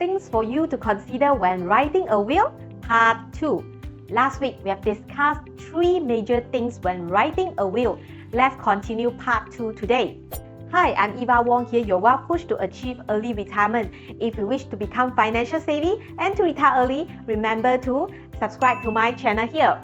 Things for you to consider when writing a will, Part 2. Last week, we have discussed 3 major things when writing a will. Let's continue Part 2 today. Hi, I'm Eva Wong here, your wealth coach to achieve early retirement. If you wish to become financial savvy and to retire early, remember to subscribe to my channel here.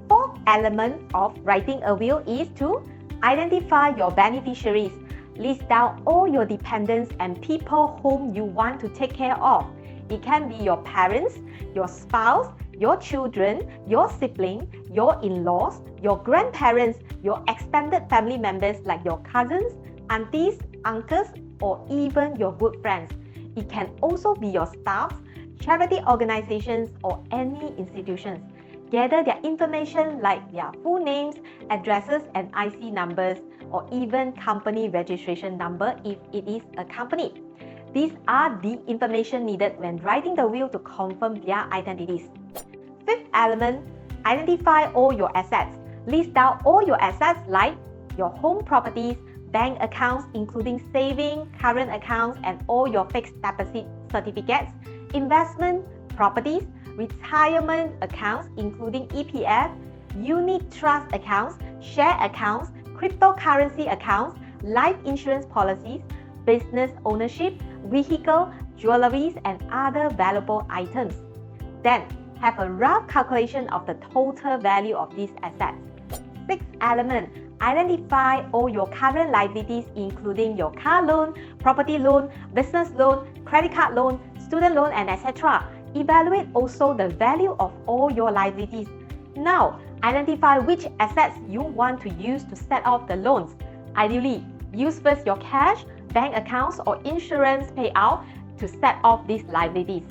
Fourth element of writing a will is to identify your beneficiaries. List down all your dependents and people whom you want to take care of. It can be your parents, your spouse, your children, your sibling, your in-laws, your grandparents, your extended family members like your cousins, aunties, uncles, or even your good friends. It can also be your staff, charity organizations, or any institutions. Gather their information like their full names, addresses, and IC numbers, or even company registration number if it is a company. These are the information needed when writing the will to confirm their identities. Fifth element, identify all your assets. List down all your assets like your home properties, bank accounts including saving, current accounts, and all your fixed deposit certificates, investment properties, retirement accounts including EPF, unit trust accounts, share accounts, cryptocurrency accounts, life insurance policies, business ownership, vehicle, jewelries, and other valuable items. Then, have a rough calculation of the total value of these assets. Sixth element, identify all your current liabilities including your car loan, property loan, business loan, credit card loan, student loan, and etc. Evaluate also the value of all your liabilities. Now, identify which assets you want to use to set off the loans. Ideally, use first your cash, bank accounts, or insurance payout to set off these liabilities.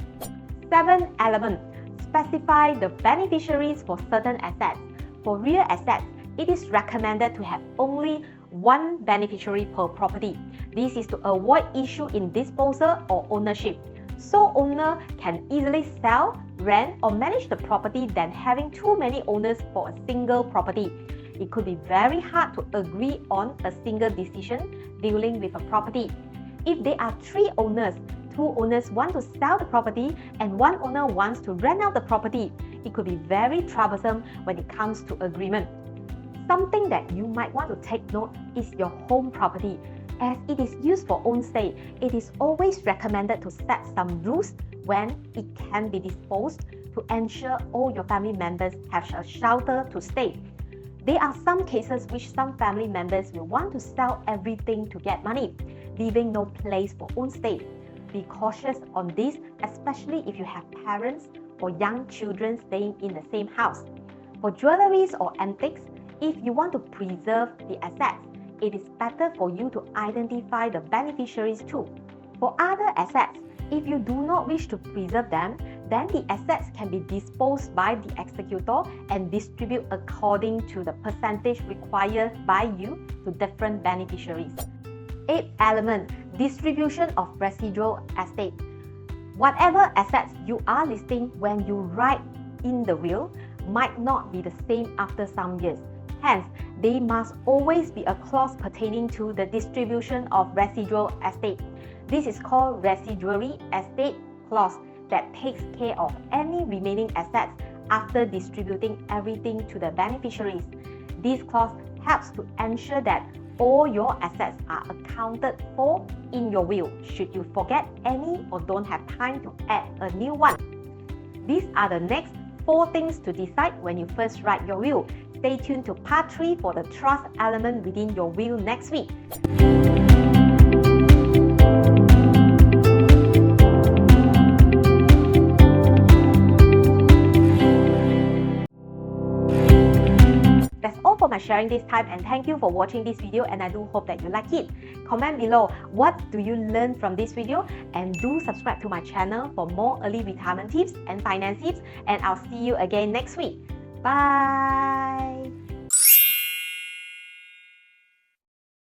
Seventh element, specify the beneficiaries for certain assets. For real assets, it is recommended to have only one beneficiary per property. This is to avoid issue in disposal or ownership. So owner can easily sell, rent, or manage the property than having too many owners for a single property. It could be very hard to agree on a single decision dealing with a property. If there are 3 owners, 2 owners want to sell the property and 1 owner wants to rent out the property, it could be very troublesome when it comes to agreement. Something that you might want to take note is your home property. As it is used for own stay, it is always recommended to set some rules when it can be disposed to ensure all your family members have a shelter to stay. There are some cases which some family members will want to sell everything to get money, leaving no place for own stay. Be cautious on this, especially if you have parents or young children staying in the same house. For jewelries or antiques, if you want to preserve the assets, it is better for you to identify the beneficiaries too. For other assets, if you do not wish to preserve them, then the assets can be disposed by the executor and distribute according to the percentage required by you to different beneficiaries. Eighth element, distribution of residual estate. Whatever assets you are listing when you write in the will might not be the same after some years. Hence, there must always be a clause pertaining to the distribution of residual estate. This is called residuary estate clause that takes care of any remaining assets after distributing everything to the beneficiaries. This clause helps to ensure that all your assets are accounted for in your will should you forget any or don't have time to add a new one. These are the next 4 things to decide when you first write your will. Stay tuned to Part 3 for the trust element within your will next week. That's all for my sharing this time, and thank you for watching this video, and I do hope that you like it. Comment below what do you learn from this video, and do subscribe to my channel for more early retirement tips and finance tips, and I'll see you again next week. Bye!